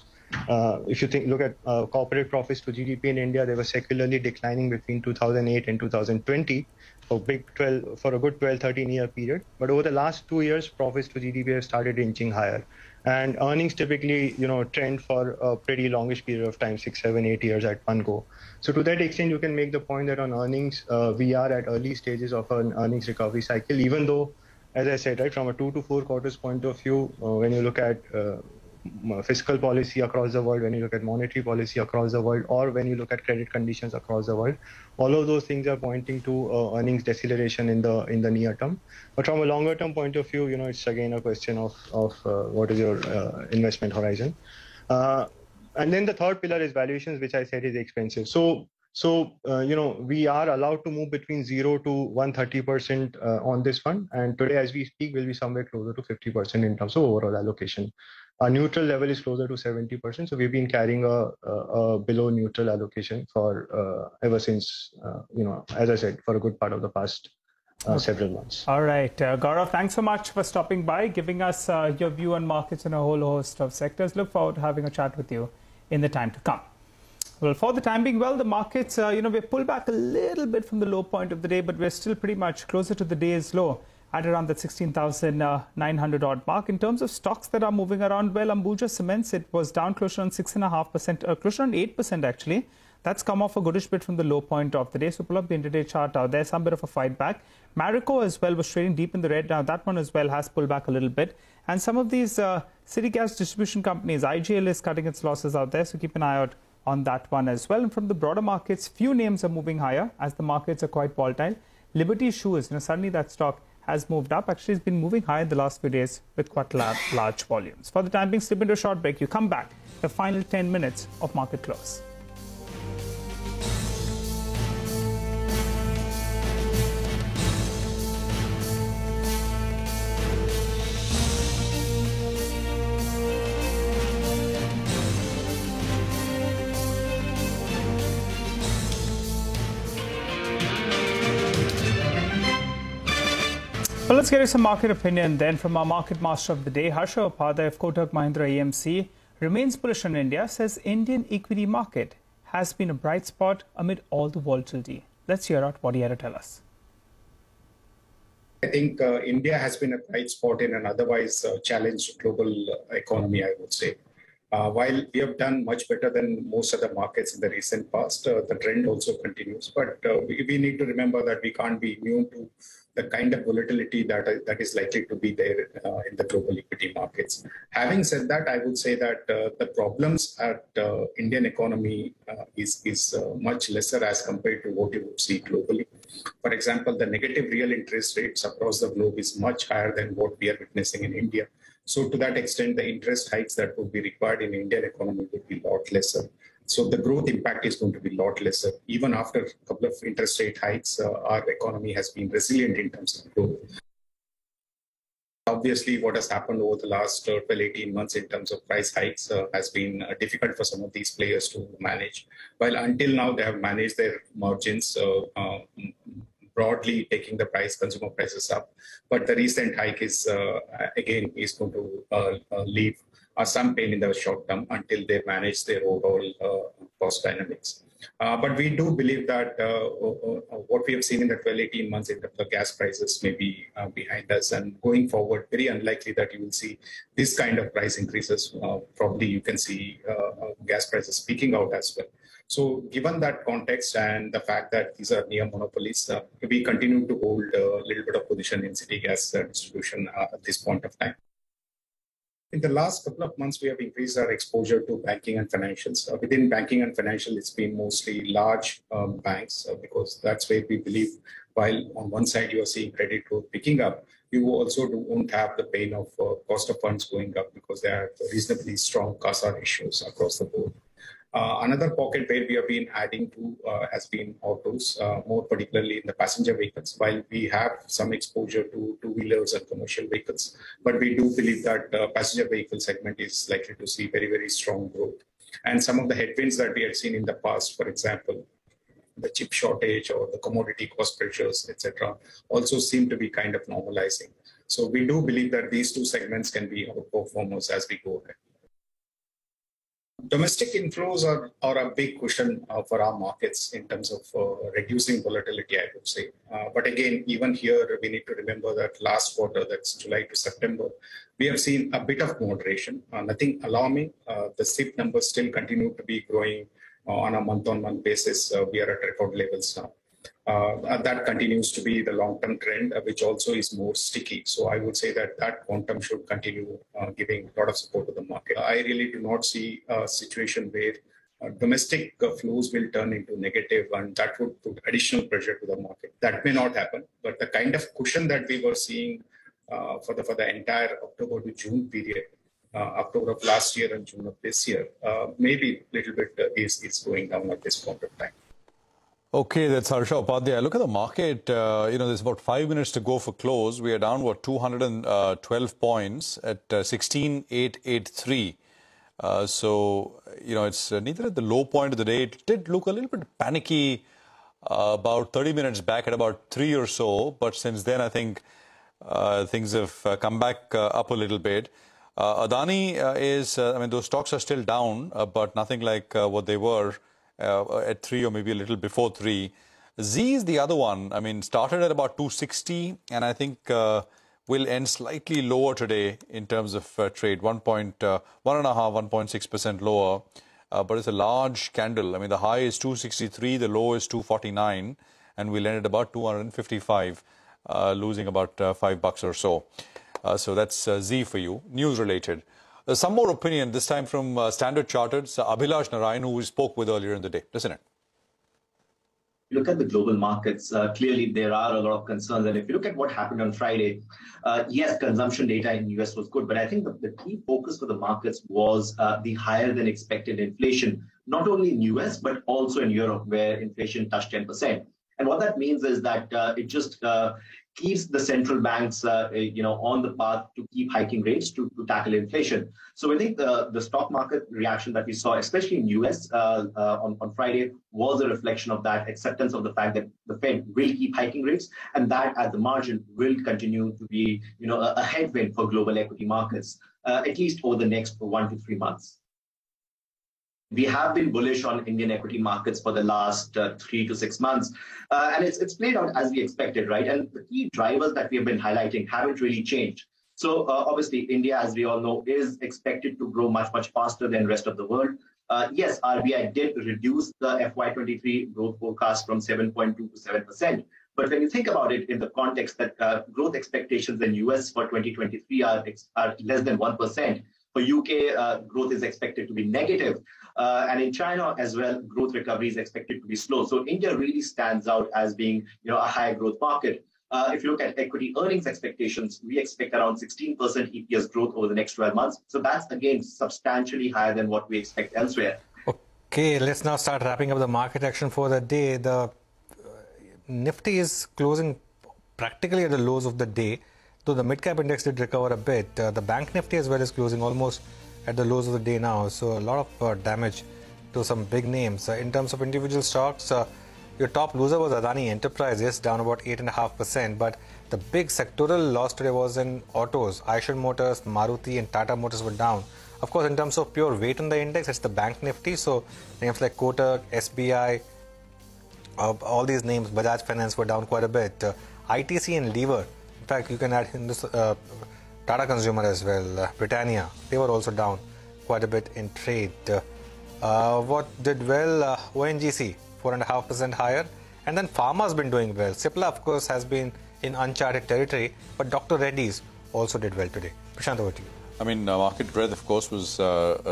if you look at corporate profits to GDP in India, they were secularly declining between 2008 and 2020 for a good 12-13 year period. But over the last 2 years, profits to GDP have started inching higher. And earnings typically, trend for a pretty longish period of time, 6, 7, 8 years at one go. So to that extent, you can make the point that on earnings, we are at early stages of an earnings recovery cycle, even though, as I said, right, from a 2 to 4 quarters point of view, when you look at fiscal policy across the world, when you look at monetary policy across the world, or when you look at credit conditions across the world, all of those things are pointing to earnings deceleration in the near term. But from a longer term point of view, it's again a question of what is your investment horizon. And then the third pillar is valuations, which I said is expensive. So we are allowed to move between 0 to 130% on this fund. And today, as we speak, we'll be somewhere closer to 50% in terms of overall allocation. Our neutral level is closer to 70%. So we've been carrying a below neutral allocation for ever since, as I said, for a good part of the past several months. All right. Gaurav, thanks so much for stopping by, giving us your view on markets in a whole host of sectors. Look forward to having a chat with you in the time to come. Well, for the time being, the markets, we pulled back a little bit from the low point of the day, but we're still pretty much closer to the day's low at around that 16,900 odd mark. In terms of stocks that are moving around, well, Ambuja Cements, it was down closer on 6.5%, closer on 8% actually. That's come off a goodish bit from the low point of the day. So pull up the intraday chart out there, some bit of a fight back. Marico as well was trading deep in the red. Now that one as well has pulled back a little bit. And some of these city gas distribution companies, IGL is cutting its losses out there. So keep an eye out on that one as well. And from the broader markets, few names are moving higher as the markets are quite volatile. Liberty Shoes, suddenly that stock has moved up. Actually, it's been moving high in the last few days with quite large volumes. For the time being, slip into a short break. You come back, the final 10 minutes of market close. Well, let's get you some market opinion then from our market master of the day. Harsha Upadhyay of Kotak Mahindra AMC remains bullish on India, says Indian equity market has been a bright spot amid all the volatility. Let's hear out what he had to tell us. I think India has been a bright spot in an otherwise challenged global economy, I would say. While we have done much better than most other markets in the recent past, the trend also continues. But we need to remember that we can't be immune to the kind of volatility that is likely to be there in the global equity markets. Having said that, I would say that the problems at Indian economy is much lesser as compared to what you would see globally. For example, the negative real interest rates across the globe is much higher than what we are witnessing in India. So to that extent, the interest hikes that would be required in Indian economy would be a lot lesser. So the growth impact is going to be a lot lesser. Even after a couple of interest rate hikes, our economy has been resilient in terms of growth. Obviously, what has happened over the last 12, 18 months in terms of price hikes has been difficult for some of these players to manage. While until now, they have managed their margins broadly taking the consumer prices up. But the recent hike is, again, is going to leave some pain in the short term until they manage their overall cost dynamics. But we do believe that what we have seen in the 12-18 months in terms of gas prices may be behind us, and going forward, very unlikely that you will see this kind of price increases. Probably you can see gas prices peaking out as well. So given that context and the fact that these are near monopolies, we continue to hold a little bit of position in city gas distribution at this point of time. In the last couple of months, we have increased our exposure to banking and financials. Within banking and financial, it's been mostly large banks because that's where we believe, while on one side you are seeing credit growth picking up, you also won't have the pain of cost of funds going up because there are reasonably strong CASA ratios across the board. Another pocket where we have been adding to has been autos, more particularly in the passenger vehicles, while we have some exposure to two-wheelers and commercial vehicles. But we do believe that passenger vehicle segment is likely to see very, very strong growth. And some of the headwinds that we had seen in the past, for example, the chip shortage or the commodity cost pressures, etc., also seem to be kind of normalizing. So we do believe that these two segments can be outperformers as we go ahead. Domestic inflows are a big cushion for our markets in terms of reducing volatility, I would say. But again, even here, we need to remember that last quarter, that's July to September, we have seen a bit of moderation, nothing alarming. The SIP numbers still continue to be growing on a month-on-month basis. We are at record levels now. That continues to be the long-term trend, which also is more sticky. So I would say that quantum should continue giving a lot of support to the market. I really do not see a situation where domestic flows will turn into negative, and that would put additional pressure to the market. That may not happen, but the kind of cushion that we were seeing for the entire October to June period, October of last year and June of this year, maybe a little bit is going down at this point of time. Okay, that's Harsha Upadhyay. Look at the market. There's about 5 minutes to go for close. We are down, 212 points at 16,883. It's neither at the low point of the day. It did look a little bit panicky about 30 minutes back at about 3 or so. But since then, I think things have come back up a little bit. Adani those stocks are still down, but nothing like what they were at 3 or maybe a little before 3. Z is the other one. Started at about 260 and I think will end slightly lower today in terms of trade, 1.6% lower. But it's a large candle. The high is 263, the low is 249, and we'll end at about 255, losing about $5 or so. So that's Z for you, news related. Some more opinion, this time from Standard Chartered's Abhilash Narayan, who we spoke with earlier in the day. Listen in. Look at the global markets, clearly there are a lot of concerns. And if you look at what happened on Friday, yes, consumption data in the US was good, but I think the key focus for the markets was the higher than expected inflation, not only in US, but also in Europe, where inflation touched 10%. And what that means is that it just keeps the central banks, on the path to keep hiking rates to tackle inflation. So I think the stock market reaction that we saw, especially in US on Friday, was a reflection of that acceptance of the fact that the Fed will keep hiking rates, and that at the margin will continue to be, a headwind for global equity markets, at least over the next 1 to 3 months. We have been bullish on Indian equity markets for the last 3 to 6 months. And it's played out as we expected, right? And the key drivers that we have been highlighting haven't really changed. So obviously, India, as we all know, is expected to grow much, much faster than the rest of the world. Yes, RBI did reduce the FY23 growth forecast from 7.2 to 7%. But when you think about it in the context that growth expectations in US for 2023 are less than 1%, for UK, growth is expected to be negative. And in China as well, growth recovery is expected to be slow. So India really stands out as being, a high growth market. If you look at equity earnings expectations, we expect around 16% EPS growth over the next 12 months. So that's, again, substantially higher than what we expect elsewhere. Okay, let's now start wrapping up the market action for the day. The Nifty is closing practically at the lows of the day, though the mid-cap index did recover a bit. The Bank Nifty as well is closing almost at the lows of the day now. So a lot of damage to some big names. In terms of individual stocks, your top loser was Adani Enterprises, down about 8.5%. But the big sectoral loss today was in autos. Eicher Motors, Maruti and Tata Motors were down. Of course, in terms of pure weight on the index, it's the Bank Nifty. So names like Kotak, SBI, all these names, Bajaj Finance were down quite a bit. ITC and Lever, in fact, you can add in this Tata Consumer as well, Britannia, they were also down quite a bit in trade. What did well? ONGC, 4.5% higher. And then Pharma has been doing well. Cipla, of course, has been in uncharted territory, but Dr. Reddy's also did well today. Prashant, over to you. Market breadth, of course, was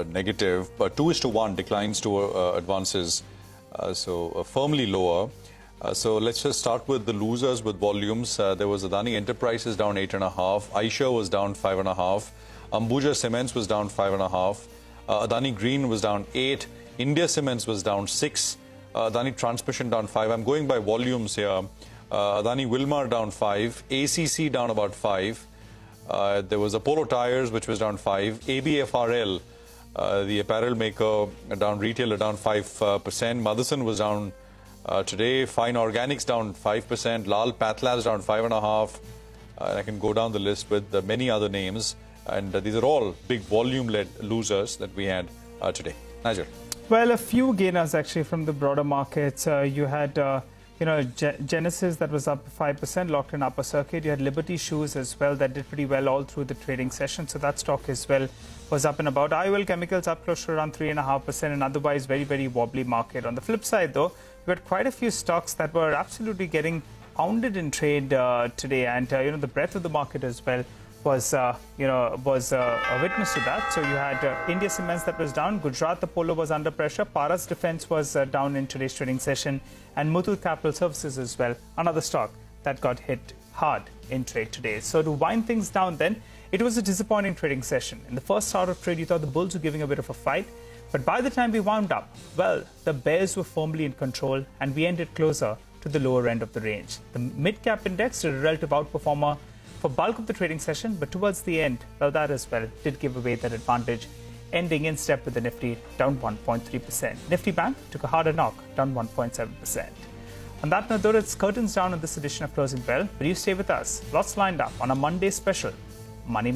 negative, but 2:1 declines to advances, so firmly lower. So let's just start with the losers with volumes. There was Adani Enterprises down 8.5%. Eicher was down 5.5%. Ambuja Cements was down 5.5%. Adani Green was down 8%. India Cements was down 6%. Adani Transmission down 5%. I'm going by volumes here. Adani Wilmar down 5%. ACC down about 5%. There was Apollo Tyres, which was down 5%. ABFRL, the apparel maker, down retailer, down 5%. Motherson was down today. Fine Organics down 5%. Lal Pathlabs down 5.5%. and I can go down the list with many other names. And these are all big volume-led losers that we had today. Nigel. Well, a few gainers actually from the broader markets. You had, Genesis that was up 5%, locked in upper circuit. You had Liberty Shoes as well that did pretty well all through the trading session. So that stock as well was up and about. IOL Chemicals up close to around 3.5%, and otherwise very, very wobbly market. On the flip side, though, we had quite a few stocks that were absolutely getting pounded in trade today, and the breadth of the market as well was a witness to that. So you had India Cements that was down, Gujarat Apollo was under pressure, Paras Defence was down in today's trading session, and Muthoot Capital Services as well, another stock that got hit hard in trade today. So to wind things down then, it was a disappointing trading session. In the first hour of trade, you thought the bulls were giving a bit of a fight, but by the time we wound up, well, the bears were firmly in control, and we ended closer to the lower end of the range. The mid-cap index did a relative outperformer for bulk of the trading session, but towards the end, well, that as well did give away that advantage, ending in step with the Nifty down 1.3%. Nifty Bank took a harder knock, down 1.7%. On that note, though, it's curtains down on this edition of Closing Bell, but you stay with us. Lots lined up on a Monday special Money